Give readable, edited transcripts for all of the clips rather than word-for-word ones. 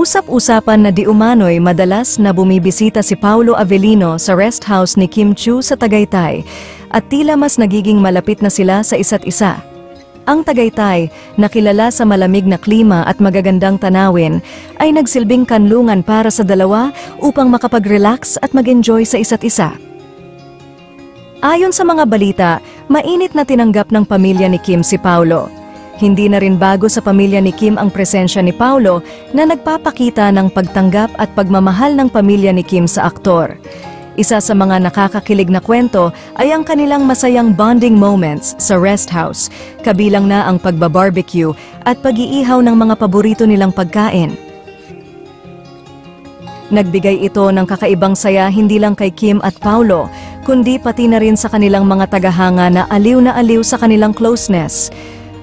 Usap-usapan na di umano'y madalas na bumibisita si Paulo Avellino sa rest house ni Kim Chiu sa Tagaytay at tila mas nagiging malapit na sila sa isa't isa. Ang Tagaytay, na kilala sa malamig na klima at magagandang tanawin, ay nagsilbing kanlungan para sa dalawa upang makapag-relax at mag-enjoy sa isa't isa. Ayon sa mga balita, mainit na tinanggap ng pamilya ni Kim si Paulo. Hindi na rin bago sa pamilya ni Kim ang presensya ni Paulo na nagpapakita ng pagtanggap at pagmamahal ng pamilya ni Kim sa aktor. Isa sa mga nakakakilig na kwento ay ang kanilang masayang bonding moments sa rest house, kabilang na ang pagbabarbecue at pag-iihaw ng mga paborito nilang pagkain. Nagbigay ito ng kakaibang saya hindi lang kay Kim at Paulo, kundi pati na rin sa kanilang mga tagahanga na aliw sa kanilang closeness.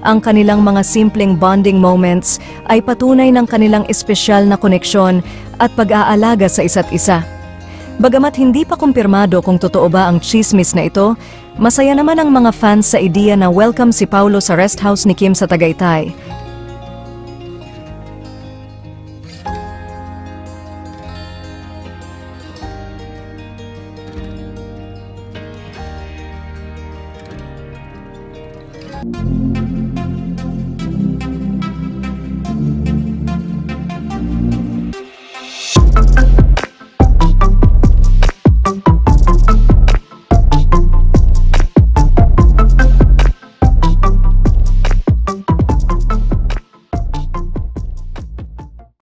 Ang kanilang mga simpleng bonding moments ay patunay ng kanilang espesyal na koneksyon at pag-aalaga sa isa't isa. Bagamat hindi pa kumpirmado kung totoo ba ang chismis na ito, masaya naman ang mga fans sa ideya na welcome si Paulo sa rest house ni Kim sa Tagaytay.